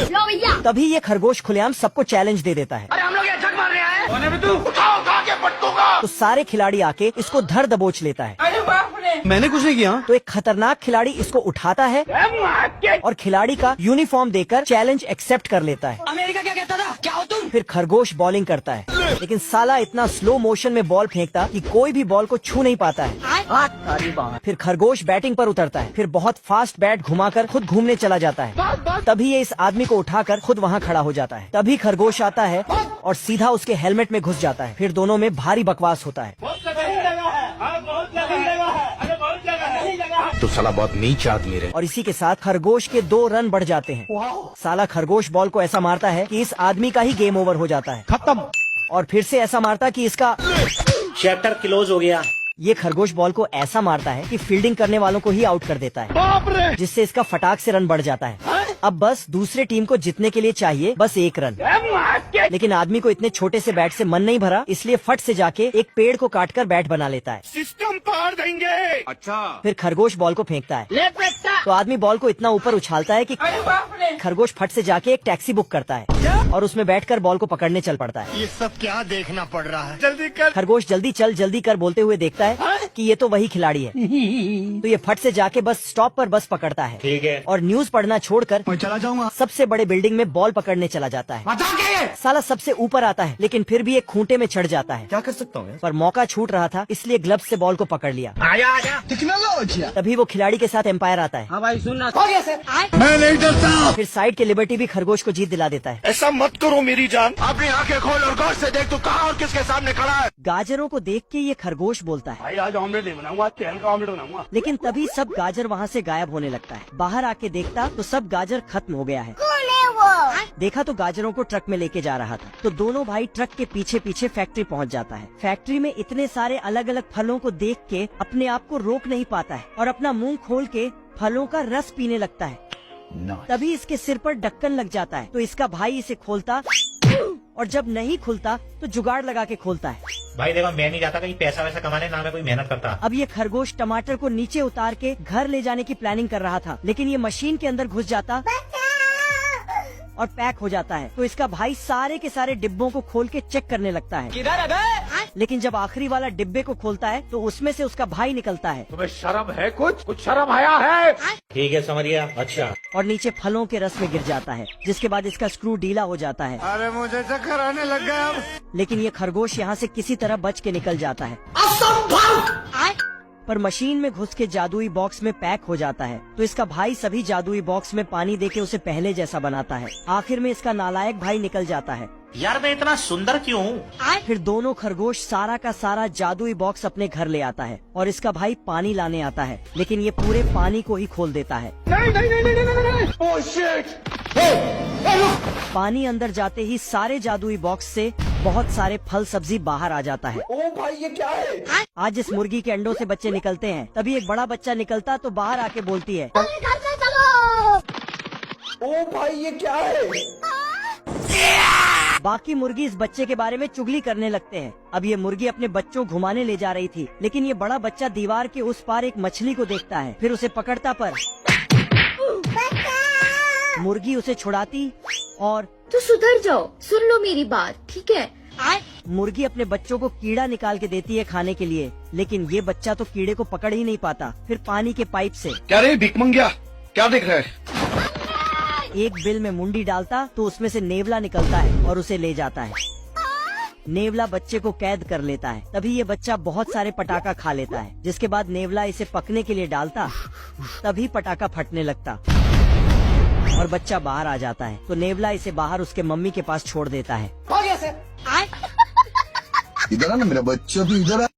लो भैया। तभी ये खरगोश खुलेआम सबको चैलेंज दे देता है। अरे हम लोग यहाँ झक मार रहे हैं। उठा के पटकूंगा। तो सारे खिलाड़ी आके इसको धर दबोच लेता है। अरे बाप रे। मैंने कुछ नहीं किया। तो एक खतरनाक खिलाड़ी इसको उठाता है और खिलाड़ी का यूनिफॉर्म देकर चैलेंज एक्सेप्ट कर लेता है। अमेरिका क्या कहता था, क्या हो तुम? फिर खरगोश बॉलिंग करता है, लेकिन साला इतना स्लो मोशन में बॉल फेंकता कि कोई भी बॉल को छू नहीं पाता है। फिर खरगोश बैटिंग पर उतरता है, फिर बहुत फास्ट बैट घुमाकर खुद घूमने चला जाता है। तभी ये इस आदमी को उठाकर खुद वहाँ खड़ा हो जाता है। तभी खरगोश आता है और सीधा उसके हेलमेट में घुस जाता है। फिर दोनों में भारी बकवास होता है। तो साला बहुत नीच आदमी रहे। और इसी के साथ खरगोश के 2 रन बढ़ जाते हैं। साला खरगोश बॉल को ऐसा मारता है कि इस आदमी का ही गेम ओवर हो जाता है। खत्म। और फिर से ऐसा मारता कि इसका चैप्टर क्लोज हो गया। ये खरगोश बॉल को ऐसा मारता है कि फील्डिंग करने वालों को ही आउट कर देता है, जिससे इसका फटाक से रन बढ़ जाता है। अब बस दूसरे टीम को जीतने के लिए चाहिए बस 1 रन। लेकिन आदमी को इतने छोटे से बैट से मन नहीं भरा, इसलिए फट से जाके एक पेड़ को काटकर बैट बना लेता है। सिस्टम पार देंगे। अच्छा। फिर खरगोश बॉल को फेंकता है, ले बेटा। तो आदमी बॉल को इतना ऊपर उछालता है कि अरे बाप रे। खरगोश फट से जाके एक टैक्सी बुक करता है और उसमें बैठकर बॉल को पकड़ने चल पड़ता है। ये सब क्या देखना पड़ रहा है? जल्दी कर। खरगोश जल्दी चल जल्दी कर बोलते हुए देखता है कि ये तो वही खिलाड़ी है। तो ये फट से जाके बस स्टॉप पर बस पकड़ता है। ठीक है। और न्यूज पढ़ना छोड़कर मैं चला जाऊंगा। सबसे बड़े बिल्डिंग में बॉल पकड़ने चला जाता है। साला सबसे ऊपर आता है, लेकिन फिर भी एक खूंटे में चढ़ जाता है। क्या कर सकता हूँ? पर मौका छूट रहा था, इसलिए ग्लव्स से बॉल को पकड़ लिया। आजा। टेक्नोलॉजी। तभी वो खिलाड़ी के साथ एम्पायर आता है। हाँ भाई सुनना। हो गया सर। मैं नहीं डरता। फिर साइड के लिबर्टी भी खरगोश को जीत दिला देता है। ऐसा मत करो मेरी जान। अपनी आंखें खोल और गौर से देख तू कहाँ और किसके सामने खड़ा है। गाजरों को देख के ये खरगोश बोलता है। भाई आज ऑमलेट नहीं बनाऊंगा, तेल का ऑमलेट बनाऊंगा। लेकिन तभी सब गाजर वहाँ से गायब होने लगता है। बाहर आके देखता तो सब गाजर खत्म हो गया है। देखा तो गाजरों को ट्रक में लेके जा रहा था। तो दोनों भाई ट्रक के पीछे पीछे फैक्ट्री पहुंच जाता है। फैक्ट्री में इतने सारे अलग अलग फलों को देख के अपने आप को रोक नहीं पाता है और अपना मुंह खोल के फलों का रस पीने लगता है। तभी इसके सिर पर ढक्कन लग जाता है, तो इसका भाई इसे खोलता और जब नहीं खुलता तो जुगाड़ लगा के खोलता है। भाई देखो, मैं नहीं जाता कहीं पैसा वैसा कमाने, ना मैं कोई मेहनत करता। अब ये खरगोश टमाटर को नीचे उतार के घर ले जाने की प्लानिंग कर रहा था, लेकिन ये मशीन के अंदर घुस जाता और पैक हो जाता है। तो इसका भाई सारे के सारे डिब्बों को खोल के चेक करने लगता है। किधर है बे? लेकिन जब आखिरी वाला डिब्बे को खोलता है तो उसमें से उसका भाई निकलता है तुम्हें शर्म है? कुछ शर्म आया है? ठीक है, समझ गया। अच्छा। और नीचे फलों के रस में गिर जाता है, जिसके बाद इसका स्क्रू ढीला हो जाता है। अरे मुझे चक्कर आने लग गया अब। लेकिन ये खरगोश यहाँ से किसी तरह बच के निकल जाता है, पर मशीन में घुस के जादुई बॉक्स में पैक हो जाता है। तो इसका भाई सभी जादुई बॉक्स में पानी देके उसे पहले जैसा बनाता है। आखिर में इसका नालायक भाई निकल जाता है। यार मैं इतना सुंदर क्यों हूँ? फिर दोनों खरगोश सारा का सारा जादुई बॉक्स अपने घर ले आता है और इसका भाई पानी लाने आता है, लेकिन ये पूरे पानी को ही खोल देता है। नहीं। Oh shit. पानी अंदर जाते ही सारे जादुई बॉक्स से बहुत सारे फल सब्जी बाहर आ जाता है। ओ भाई ये क्या है? आज इस मुर्गी के अंडों से बच्चे निकलते हैं। तभी एक बड़ा बच्चा निकलता तो बाहर आके बोलती है, ओ भाई ये क्या है? बाकी मुर्गी इस बच्चे के बारे में चुगली करने लगते हैं। अब ये मुर्गी अपने बच्चों घुमाने ले जा रही थी, लेकिन ये बड़ा बच्चा दीवार के उस पार एक मछली को देखता है, फिर उसे पकड़ता पर मुर्गी उसे छुड़ाती और तो सुधर जाओ, सुन लो मेरी बात, ठीक है? मुर्गी अपने बच्चों को कीड़ा निकाल के देती है खाने के लिए, लेकिन ये बच्चा तो कीड़े को पकड़ ही नहीं पाता। फिर पानी के पाइप से क्या रे भिकमंगिया, क्या देख रहा है? एक बिल में मुंडी डालता तो उसमें से नेवला निकलता है और उसे ले जाता है। नेवला बच्चे को कैद कर लेता है। तभी ये बच्चा बहुत सारे पटाखा खा लेता है, जिसके बाद नेवला इसे पकने के लिए डालता, तभी पटाखा फटने लगता और बच्चा बाहर आ जाता है। तो नेवला इसे बाहर उसके मम्मी के पास छोड़ देता है। हो गया सर। इधर ना मेरा बच्चा भी इधर।